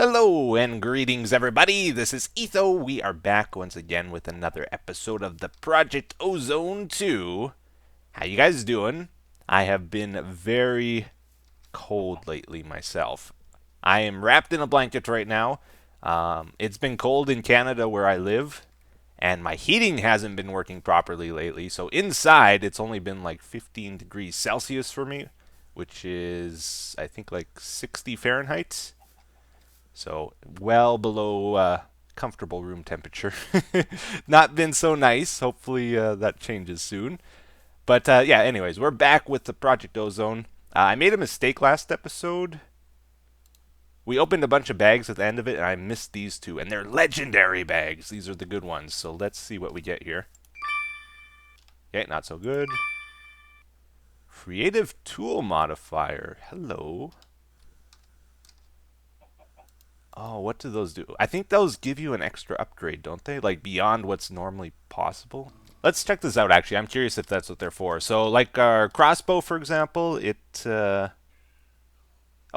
Hello and greetings, everybody. This is Etho. We are back once again with another episode of the Project Ozone 2. How you guys doing? I have been very cold lately myself. I am wrapped in a blanket right now. It's been cold in Canada where I live, and my heating hasn't been working properly lately. So inside, it's only been like 15 degrees Celsius for me, which is, I think, like 60 Fahrenheit. So well below comfortable room temperature. Not been so nice. Hopefully that changes soon. But yeah, anyways, we're back with the Project Ozone. I made a mistake last episode. We opened a bunch of bags at the end of it, and I missed these two. And they're legendary bags. These are the good ones. So let's see what we get here. Okay, not so good. Creative Tool Modifier. Hello. Oh, what do those do? I think those give you an extra upgrade, don't they? Like beyond what's normally possible? Let's check this out, actually. I'm curious if that's what they're for. So, like our crossbow, for example, oh,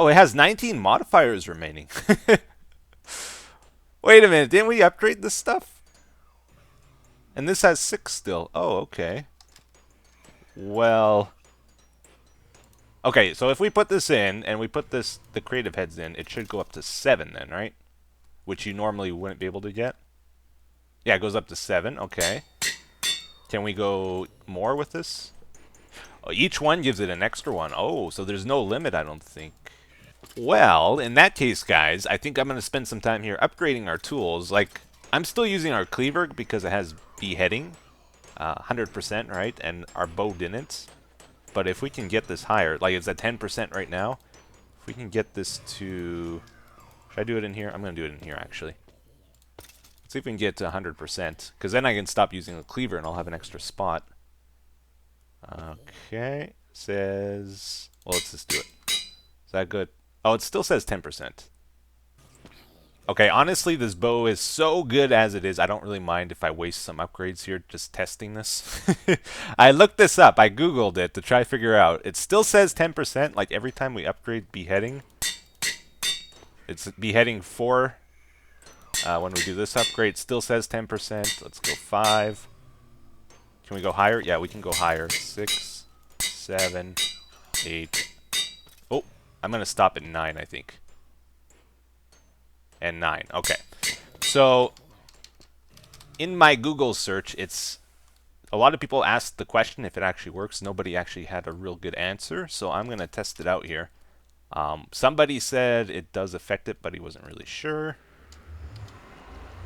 it has 19 modifiers remaining. Wait a minute, didn't we upgrade this stuff? And this has 6 still. Oh, okay. Well... Okay, so if we put this in, and we put the creative heads in, it should go up to 7 then, right? Which you normally wouldn't be able to get. Yeah, it goes up to 7, okay. Can we go more with this? Oh, each one gives it an extra one. Oh, so there's no limit, I don't think. Well, in that case, guys, I think I'm going to spend some time here upgrading our tools. Like, I'm still using our cleaver because it has beheading, 100%, right? And our bow didn't. But if we can get this higher, like it's at 10% right now, if we can get this to... Should I do it in here? I'm going to do it in here, actually. Let's see if we can get to 100%, because then I can stop using the cleaver and I'll have an extra spot. Okay, says... Well, let's just do it. Is that good? Oh, it still says 10%. Okay, honestly, this bow is so good as it is, I don't really mind if I waste some upgrades here just testing this. I looked this up. I Googled it to try to figure out. It still says 10%, like every time we upgrade beheading. It's beheading 4. When we do this upgrade, it still says 10%. Let's go 5. Can we go higher? Yeah, we can go higher. 6, 7, 8. Oh, I'm going to stop at 9, I think. And 9. Okay. So, in my Google search, it's... A lot of people asked the question if it actually works. Nobody actually had a real good answer, so I'm going to test it out here. Somebody said it does affect it, but he wasn't really sure.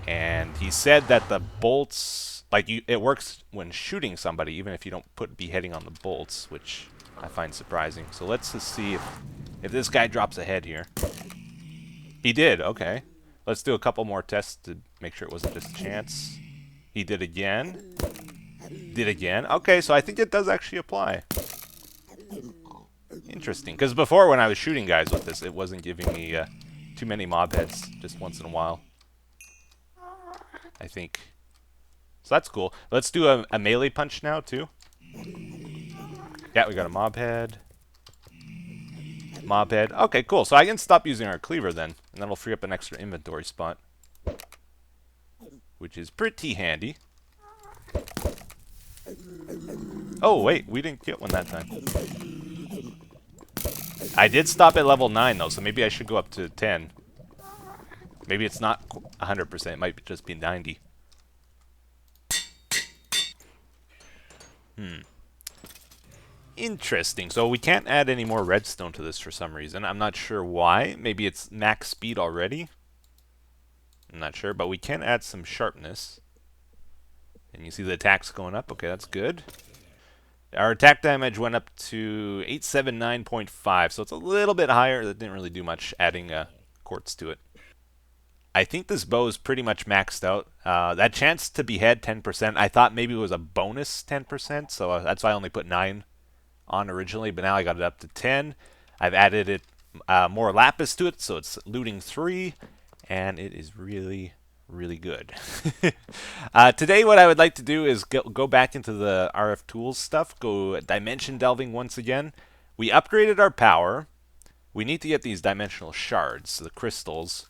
And he said that the bolts... Like, it works when shooting somebody, even if you don't put beheading on the bolts, which I find surprising. So let's just see if this guy drops a head here. He did, okay. Let's do a couple more tests to make sure it wasn't just chance. He did again. Did again. Okay, so I think it does actually apply. Interesting. Because before when I was shooting guys with this, it wasn't giving me too many mob heads just once in a while. I think. So that's cool. Let's do a melee punch now, too. Yeah, we got a mob head. Mob head. Okay, cool. So I can stop using our cleaver then, and that'll free up an extra inventory spot, which is pretty handy. Oh, wait. We didn't get one that time. I did stop at level 9, though, so maybe I should go up to 10. Maybe it's not 100%. It might just be 90. Interesting. So we can't add any more redstone to this for some reason. I'm not sure why. Maybe it's max speed already. I'm not sure, but we can add some sharpness. And you see the attacks going up. Okay, that's good. Our attack damage went up to 879.5, so it's a little bit higher. That didn't really do much adding quartz to it. I think this bow is pretty much maxed out. That chance to behead 10%, I thought maybe it was a bonus 10%, so that's why I only put 9 on originally, but now I got it up to 10. I've added it more lapis to it, so it's looting 3, and it is really, really good. Today what I would like to do is go back into the RF tools stuff, go dimension delving once again. We upgraded our power. We need to get these dimensional shards, the crystals.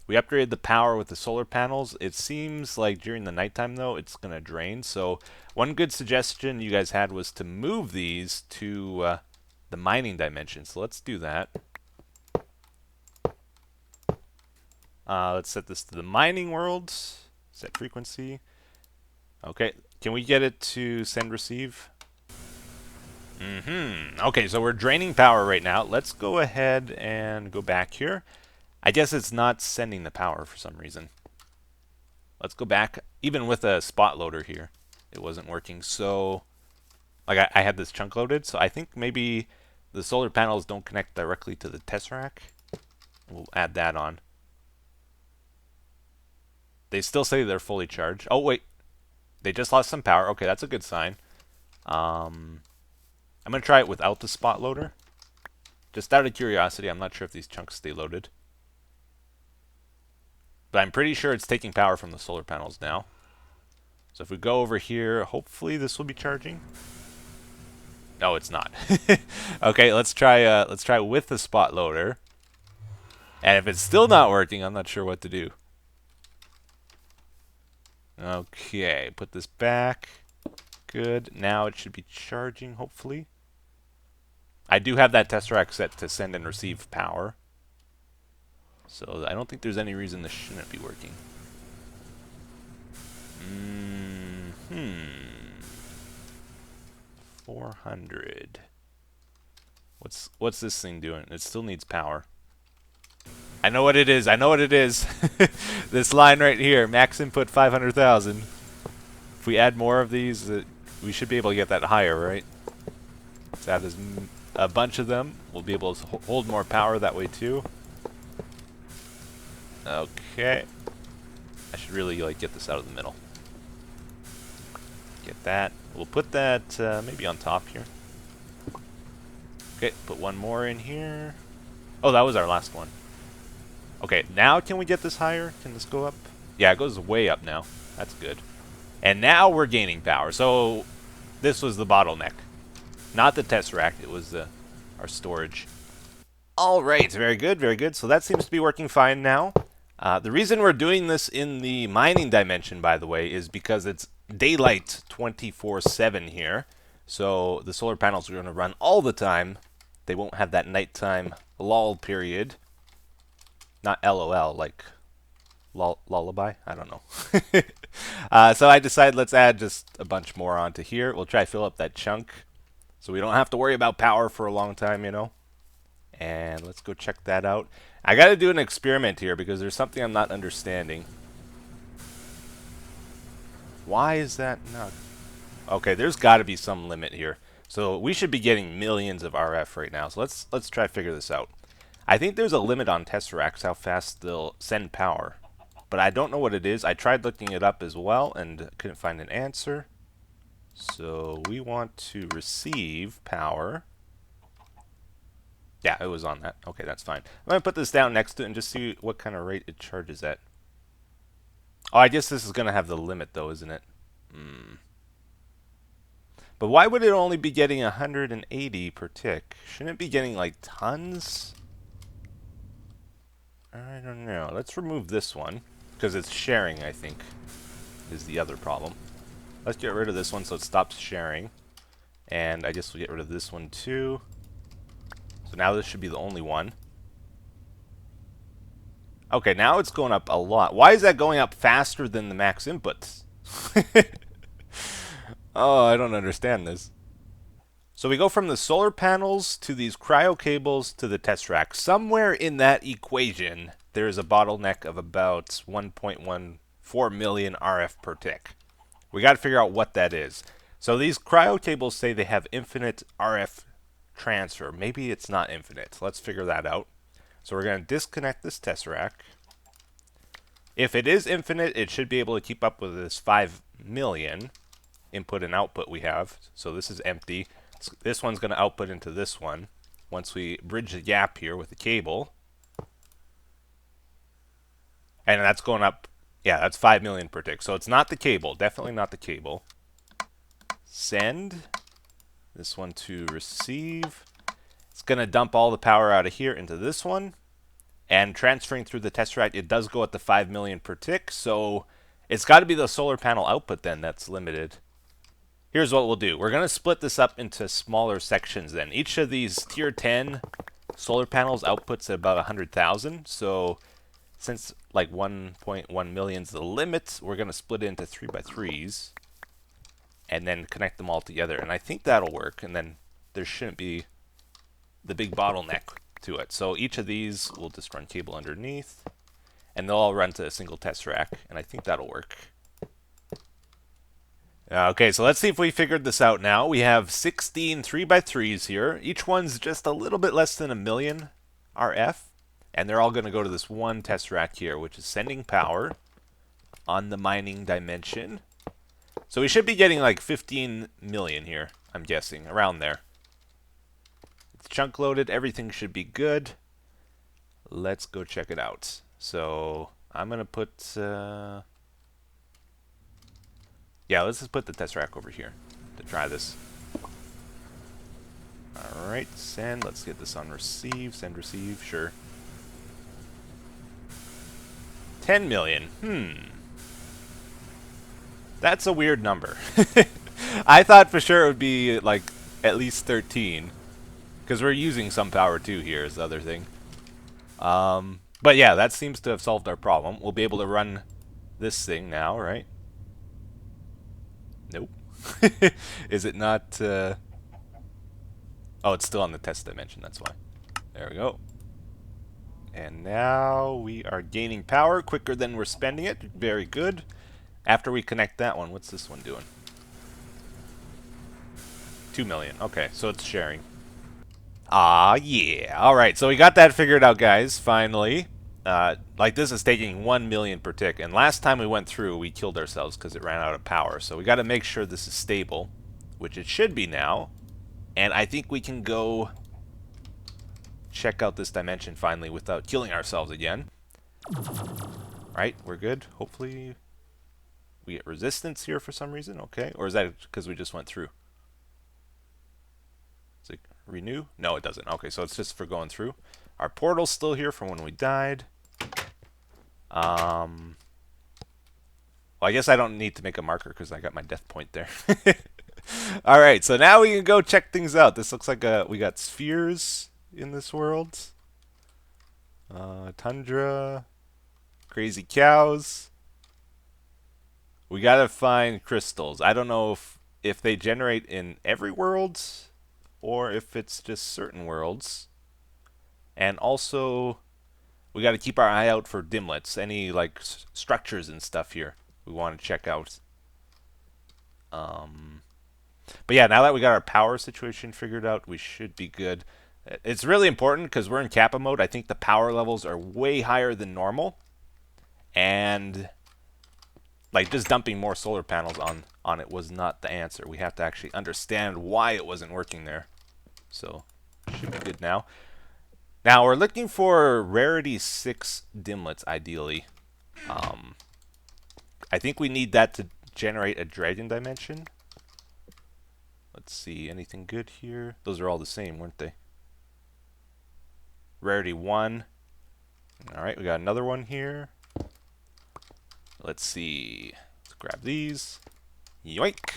We upgraded the power with the solar panels. It seems like during the nighttime, though, it's going to drain. So one good suggestion you guys had was to move these to the mining dimension. So let's do that. Let's set this to the mining world. Set frequency. Okay, can we get it to send receive? Okay, so we're draining power right now. Let's go ahead and go back here. I guess it's not sending the power for some reason. Let's go back. Even with a spot loader here, it wasn't working. So, like I had this chunk loaded, so I think maybe the solar panels don't connect directly to the Tesseract. We'll add that on. They still say they're fully charged. Oh, wait. They just lost some power. Okay, that's a good sign. I'm going to try it without the spot loader. Just out of curiosity, I'm not sure if these chunks stay loaded. But I'm pretty sure it's taking power from the solar panels now. So if we go over here, hopefully this will be charging. No, it's not. Okay, let's try with the spot loader. And if it's still not working, I'm not sure what to do. Okay, put this back. Good. Now it should be charging, hopefully. I do have that Tesseract set to send and receive power. So I don't think there's any reason this shouldn't be working. 400. What's this thing doing? It still needs power. I know what it is. I know what it is. This line right here, max input 500,000. If we add more of these, we should be able to get that higher, right? Let's add a bunch of them. We'll be able to hold more power that way too. Okay. I should really get this out of the middle. Get that. We'll put that maybe on top here. Okay, put one more in here. Oh, that was our last one. Okay, now can we get this higher? Can this go up? Yeah, it goes way up now. That's good. And now we're gaining power. So this was the bottleneck. Not the Tesseract, it was our storage. All right, very good, very good. So that seems to be working fine now. The reason we're doing this in the mining dimension, by the way, is because it's daylight 24/7 here. So the solar panels are going to run all the time. They won't have that nighttime lull period. Not LOL, like lullaby? I don't know. So I decided let's add just a bunch more onto here. We'll try to fill up that chunk so we don't have to worry about power for a long time, you know. And let's go check that out. I got to do an experiment here because there's something I'm not understanding. Why is that not... Okay, there's got to be some limit here. So we should be getting millions of RF right now. So let's try to figure this out. I think there's a limit on Tesseracts how fast they'll send power. But I don't know what it is. I tried looking it up as well and couldn't find an answer. So we want to receive power. Yeah, it was on that. Okay, that's fine. I'm going to put this down next to it and just see what kind of rate it charges at. Oh, I guess this is going to have the limit though, isn't it? But why would it only be getting 180 per tick? Shouldn't it be getting like tons? I don't know. Let's remove this one because it's sharing, I think, is the other problem. Let's get rid of this one so it stops sharing. And I guess we'll get rid of this one too. So now this should be the only one. Okay, now it's going up a lot. Why is that going up faster than the max inputs? Oh, I don't understand this. So we go from the solar panels to these cryo cables to the Tesseract. Somewhere in that equation, there is a bottleneck of about 1.14 million RF per tick. We got to figure out what that is. So these cryo cables say they have infinite RF transfer. Maybe it's not infinite. Let's figure that out. So we're going to disconnect this Tesseract. If it is infinite, it should be able to keep up with this 5 million input and output we have. So this is empty. This one's going to output into this one once we bridge the gap here with the cable. And that's going up. Yeah, that's 5 million per tick. So it's not the cable. Definitely not the cable. Send. This one to receive. It's going to dump all the power out of here into this one. And transferring through the Tesseract, it does go at the 5 million per tick, so it's got to be the solar panel output then that's limited. Here's what we'll do. We're going to split this up into smaller sections then. Each of these tier 10 solar panels outputs at about 100,000, so since like 1.1 million is the limit, we're going to split it into 3x3s and then connect them all together. And I think that'll work, and then there shouldn't be the big bottleneck to it. So each of these will just run cable underneath, and they'll all run to a single Tesseract, and I think that'll work. Okay, so let's see if we figured this out now. We have 16 3x3s here. Each one's just a little bit less than 1 million RF, and they're all going to go to this one Tesseract here, which is sending power on the mining dimension. So we should be getting like 15 million here, I'm guessing, around there. It's chunk loaded, everything should be good. Let's go check it out. So I'm going to put... yeah, let's just put the Tesseract over here to try this. Alright, send. Let's get this on receive. Send, receive. Sure. 10 million. That's a weird number. I thought for sure it would be like at least 13. Because we're using some power too here is the other thing. But yeah, that seems to have solved our problem. We'll be able to run this thing now, right? Nope. Is it not... oh, it's still on the test dimension, that's why. There we go. And now we are gaining power quicker than we're spending it. Very good. After we connect that one, what's this one doing? 2 million. Okay, so it's sharing. Ah, yeah. Alright, so we got that figured out, guys, finally. Like, this is taking 1 million per tick, and last time we went through, we killed ourselves because it ran out of power. So we got to make sure this is stable, which it should be now. And I think we can go check out this dimension finally without killing ourselves again. Right, we're good. Hopefully we get resistance here for some reason. Okay, or is that because we just went through? Is it renew? No, it doesn't. Okay, so it's just for going through. Our portal's still here from when we died. Well, I guess I don't need to make a marker because I got my death point there. Alright, so now we can go check things out. This looks like we got spheres in this world. Tundra. Crazy cows. We gotta find crystals. I don't know if they generate in every world or if it's just certain worlds. And also, we got to keep our eye out for dimlets, any like structures and stuff here we want to check out. But yeah, now that we got our power situation figured out, we should be good. It's really important because we're in Kappa mode. I think the power levels are way higher than normal. And like just dumping more solar panels on it was not the answer. We have to actually understand why it wasn't working there. So, should be good now. Now, we're looking for rarity 6 dimlets, ideally. I think we need that to generate a dragon dimension. Let's see, anything good here? Those are all the same, weren't they? Rarity 1. Alright, we got another one here. Let's see. Let's grab these. Yoink!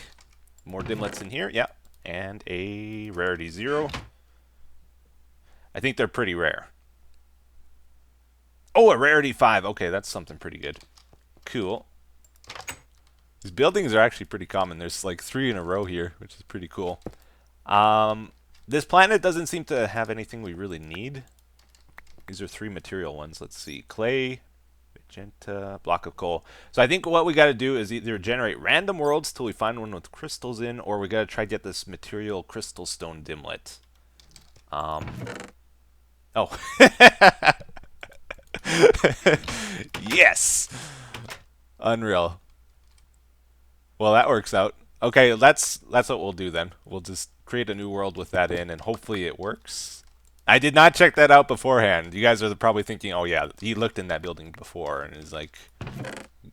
More dimlets in here, yeah. And a rarity 0. I think they're pretty rare. Oh, a rarity 5. Okay, that's something pretty good. Cool. These buildings are actually pretty common. There's like 3 in a row here, which is pretty cool. This planet doesn't seem to have anything we really need. These are 3 material ones. Let's see. Clay, magenta, block of coal. So I think what we got to do is either generate random worlds till we find one with crystals in, or we got to try to get this material crystal stone dimlet. Oh. Yes! Unreal. Well, that works out. Okay, that's what we'll do then. We'll just create a new world with that in, and hopefully it works. I did not check that out beforehand. You guys are probably thinking, oh yeah, he looked in that building before, and is like,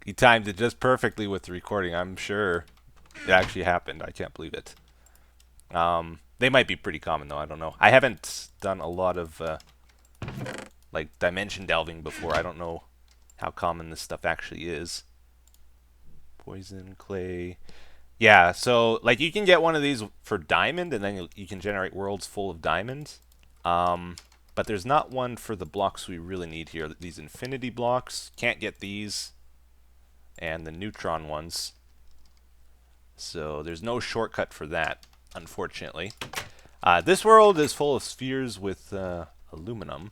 he timed it just perfectly with the recording. I'm sure it actually happened. I can't believe it. They might be pretty common, though. I don't know. I haven't done a lot of like dimension delving before. I don't know how common this stuff actually is. Poison, clay. Yeah, so like you can get one of these for diamond, and then you can generate worlds full of diamonds. But there's not one for the blocks we really need here. These infinity blocks, can't get these, and the neutron ones. So there's no shortcut for that, unfortunately. This world is full of spheres with aluminum.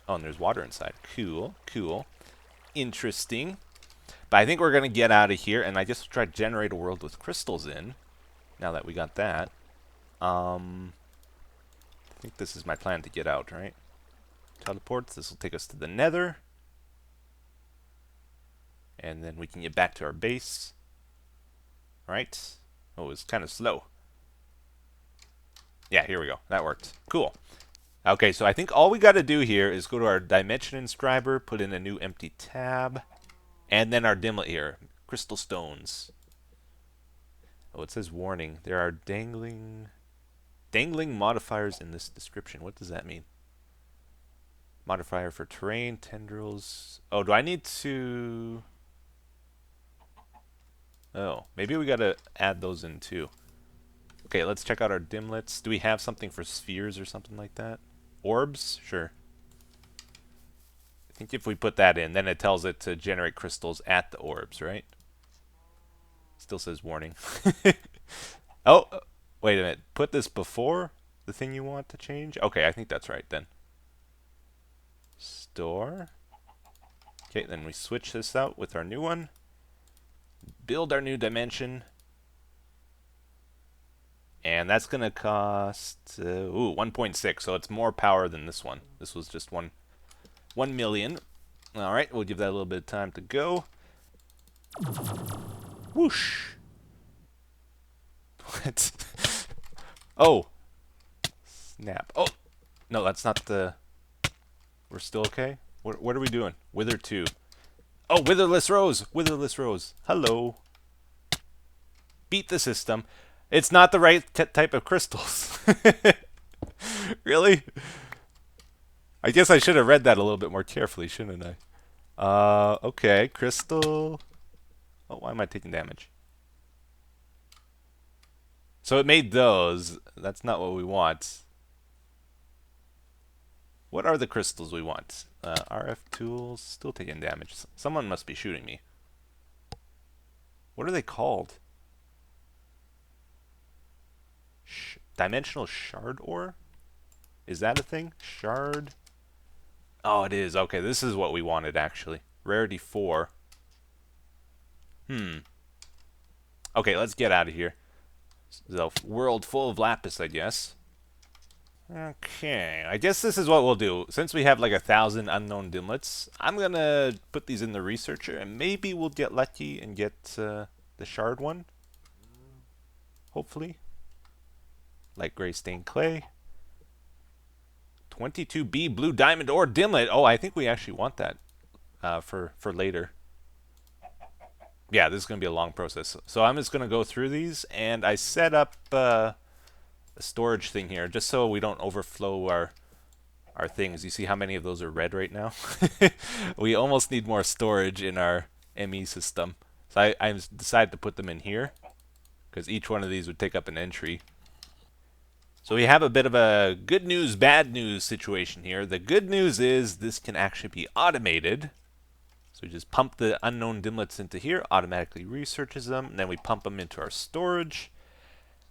Oh, and there's water inside. Cool, cool. Interesting. But I think we're going to get out of here, and I just try to generate a world with crystals in, now that we got that. I think this is my plan to get out, right? Teleports. This will take us to the nether. And then we can get back to our base. Right? Oh, it's kind of slow. Yeah, here we go. That worked. Cool. Okay, so I think all we got to do here is go to our dimension inscriber, put in a new empty tab, and then our dimlet here. Crystal stones. Oh, it says warning. There are dangling modifiers in this description. What does that mean? Modifier for terrain, tendrils. Oh, do I need to... Oh, maybe we got to add those in too. Okay, let's check out our dimlets. Do we have something for spheres or something like that? Orbs? Sure. I think if we put that in, then it tells it to generate crystals at the orbs, right? Still says warning. Oh, wait a minute. Put this before the thing you want to change? Okay, I think that's right then. Store. Okay, then we switch this out with our new one. Build our new dimension. And that's going to cost 1.6, so it's more power than this one. This was just 1 million. All right, we'll give that a little bit of time to go. Whoosh. What? Oh. Snap. Oh. No, that's not the... We're still okay? What are we doing? Wither 2. Oh, Witherless Rose! Witherless Rose. Hello. Beat the system. It's not the right type of crystals. Really? I guess I should have read that a little bit more carefully, shouldn't I? Okay. Crystal... Oh, why am I taking damage? So it made those. That's not what we want. What are the crystals we want? RF tools, still taking damage. Someone must be shooting me. What are they called? Dimensional shard ore? Is that a thing? Shard? Oh, it is. Okay, this is what we wanted, actually. Rarity 4. Okay, let's get out of here. The world full of lapis, I guess. Okay, I guess this is what we'll do. Since we have like 1,000 unknown dimlets, I'm gonna put these in the researcher, and maybe we'll get lucky and get the shard one. Hopefully. Light gray stained clay. 22B blue diamond ore dimlet. Oh, I think we actually want that for later. Yeah, this is gonna be a long process. So I'm just gonna go through these, and I set up a storage thing here just so we don't overflow our things. You see how many of those are red right now? We almost need more storage in our ME system. So I decided to put them in here because each one of these would take up an entry. So we have a bit of a good news, bad news situation here. The good news is this can actually be automated. So we just pump the unknown dimlets into here, automatically researches them, and then we pump them into our storage.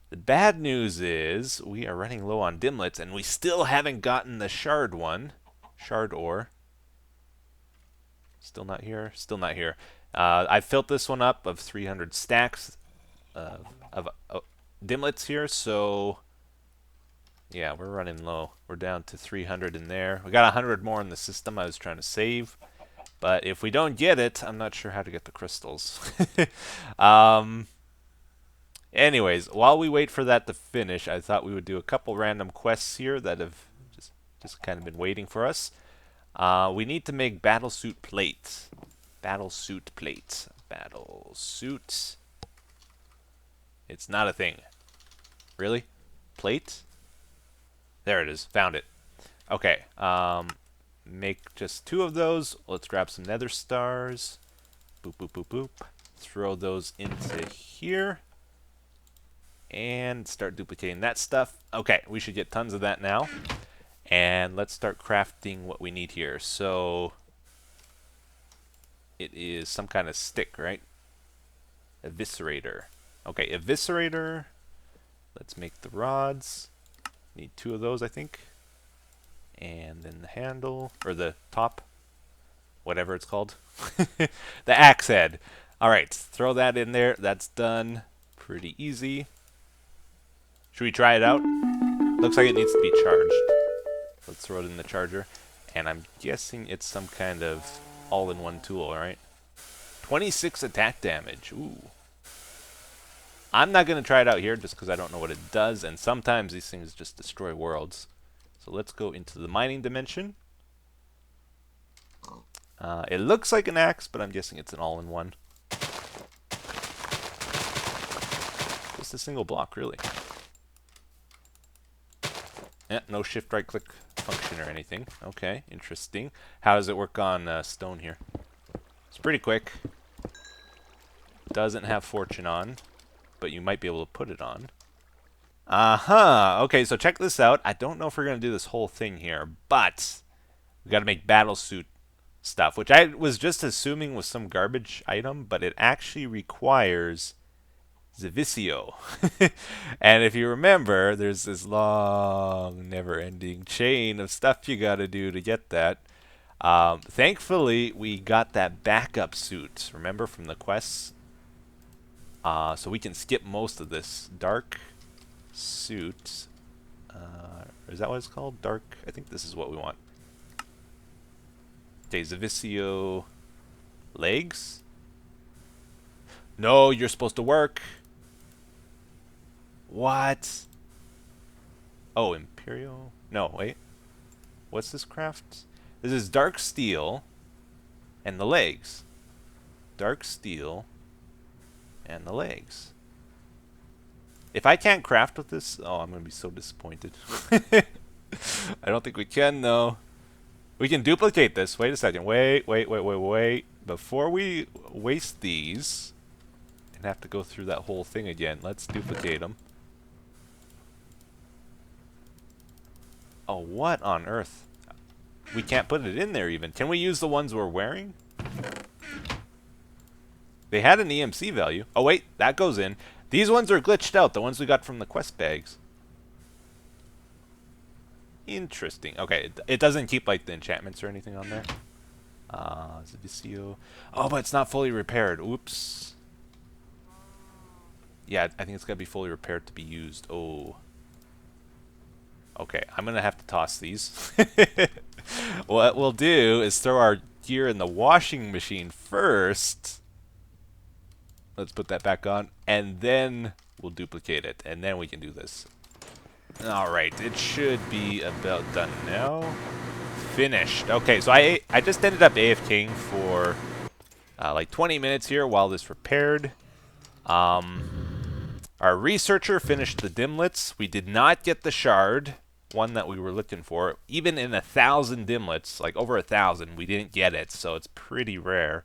The bad news is we are running low on dimlets, and we still haven't gotten the shard one. Shard ore. Still not here. Still not here. I filled this one up of 300 stacks of dimlets here, so yeah, we're running low. We're down to 300 in there. We got 100 more in the system I was trying to save. But if we don't get it, I'm not sure how to get the crystals. Anyways, while we wait for that to finish, I thought we would do a couple random quests here that have just kind of been waiting for us. We need to make battlesuit plates. Battlesuit plates. Battlesuit. It's not a thing. Really? Plate? There it is. Found it. Okay. Make just 2 of those. Let's grab some nether stars. Boop, boop, boop, boop. Throw those into here. And start duplicating that stuff. Okay, we should get tons of that now. And let's start crafting what we need here. So it is some kind of stick, right? Eviscerator. Okay, eviscerator. Let's make the rods. Need 2 of those, I think. And then the handle, or the top, whatever it's called. The axe head. Alright, throw that in there. That's done. Pretty easy. Should we try it out? Looks like it needs to be charged. Let's throw it in the charger. And I'm guessing it's some kind of all-in-one tool, right? 26 attack damage. Ooh. I'm not going to try it out here just because I don't know what it does. And sometimes these things just destroy worlds. So let's go into the mining dimension. It looks like an axe, but I'm guessing it's an all-in-one. Just a single block, really. Yeah, no shift right click function or anything. Okay, interesting. How does it work on stone here? It's pretty quick. Doesn't have fortune on, but you might be able to put it on. Okay, so check this out. I don't know if we're going to do this whole thing here, but we got to make battle suit stuff, which I was just assuming was some garbage item, but it actually requires Zavisio. And if you remember, there's this long, never-ending chain of stuff you got to do to get that. Thankfully, we got that backup suit, remember, from the quests? So we can skip most of this. Dark suit. Is that what it's called? Dark? I think this is what we want. Okay, Zavisio legs? No, you're supposed to work. What? Oh, Imperial? No, wait. What's this craft? This is dark steel and the legs. Dark steel and the legs. If I can't craft with this, oh, I'm going to be so disappointed. I don't think we can, though. We can duplicate this. Wait a second. Wait. Before we waste these and have to go through that whole thing again, let's duplicate them. Oh, what on earth? We can't put it in there even. Can we use the ones we're wearing? They had an EMC value. Oh, wait. That goes in. These ones are glitched out. The ones we got from the quest bags. Interesting. Okay. It doesn't keep, like, the enchantments or anything on there. Zavisio. Oh, but it's not fully repaired. Oops. Yeah, I think it's got to be fully repaired to be used. Oh. Okay, I'm going to have to toss these. What we'll do is throw our gear in the washing machine first. Let's put that back on, and then we'll duplicate it, and then we can do this. Alright, it should be about done now. Finished. Okay, so I just ended up AFKing for like 20 minutes here while this repaired. Our researcher finished the dimlets. We did not get the shard, one that we were looking for. Even in 1,000 dimlets, like over 1,000, we didn't get it, so it's pretty rare.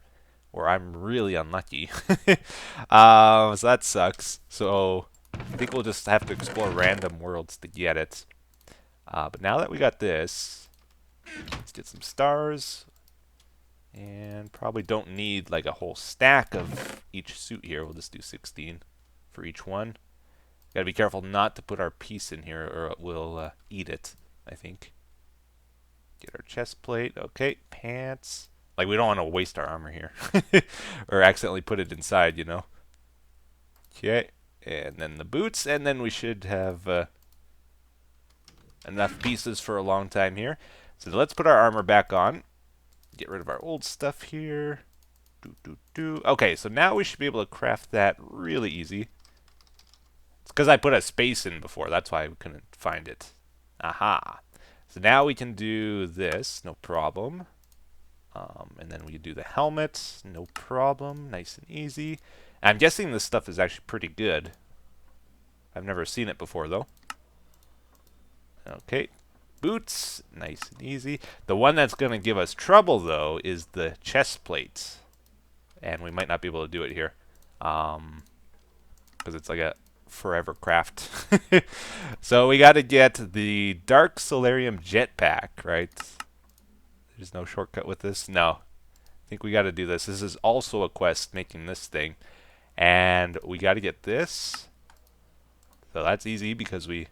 Or I'm really unlucky. So that sucks. So I think we'll just have to explore random worlds to get it. But now that we got this, let's get some stars. And probably don't need like a whole stack of each suit here. We'll just do 16 for each one. Gotta be careful not to put our piece in here or it will eat it, I think. Get our chest plate. Okay, pants. Like, we don't want to waste our armor here. Or accidentally put it inside, you know. Okay, and then the boots, and then we should have enough pieces for a long time here. So let's put our armor back on. Get rid of our old stuff here. Okay, so now we should be able to craft that really easy. It's because I put a space in before. That's why we couldn't find it. Aha. So now we can do this, no problem. And then we can do the helmet, no problem, nice and easy. I'm guessing this stuff is actually pretty good. I've never seen it before, though. Okay, boots. Nice and easy. The one that's going to give us trouble, though, is the chest plates. And we might not be able to do it here. Because it's like a forever craft. So we got to get the Dark Solarium Jetpack, right? There's no shortcut with this? No. I think we got to do this. This is also a quest making this thing. And we got to get this. So that's easy because we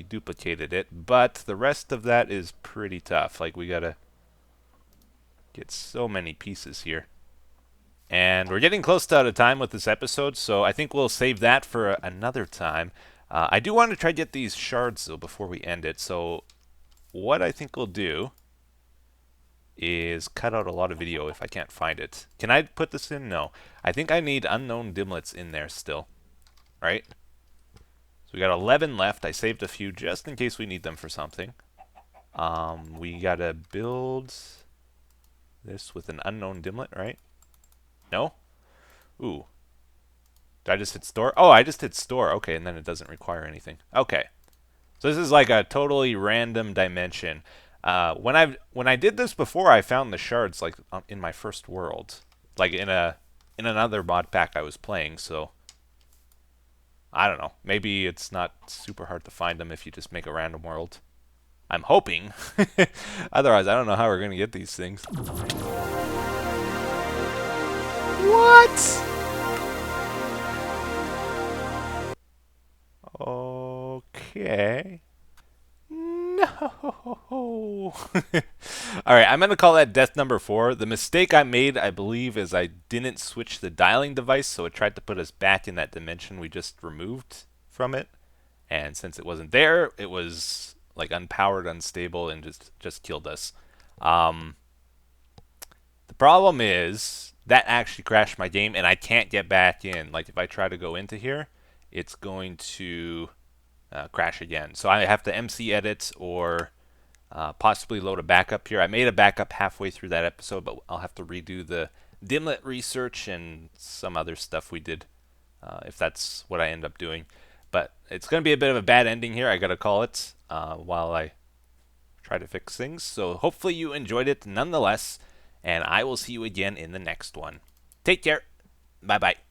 duplicated it. But the rest of that is pretty tough. Like, we got to get so many pieces here. And we're getting close to out of time with this episode, so I think we'll save that for another time. I do want to try to get these shards, though, before we end it. So what I think we'll do is cut out a lot of video if I can't find it. Can I put this in? No. I think I need unknown dimlets in there still, right? So we got 11 left. I saved a few just in case we need them for something. We got to build this with an unknown dimlet, right? No? Ooh. Did I just hit store? Oh, I just hit store. Okay, and then it doesn't require anything. Okay. So this is like a totally random dimension. When I did this before, I found the shards like in my first world, like in another mod pack I was playing. So I don't know. Maybe it's not super hard to find them if you just make a random world. I'm hoping. Otherwise, I don't know how we're gonna get these things. What? Okay. No. Alright, I'm going to call that death number 4. The mistake I made, I believe, is I didn't switch the dialing device, so it tried to put us back in that dimension we just removed from it. And since it wasn't there, it was like unpowered, unstable, and just killed us. The problem is that actually crashed my game, and I can't get back in. Like, if I try to go into here, it's going to crash again. So I have to MC edit or possibly load a backup here. I made a backup halfway through that episode, but I'll have to redo the dimlet research and some other stuff we did if that's what I end up doing. But it's going to be a bit of a bad ending here. I got to call it while I try to fix things. So hopefully you enjoyed it nonetheless, and I will see you again in the next one. Take care. Bye-bye.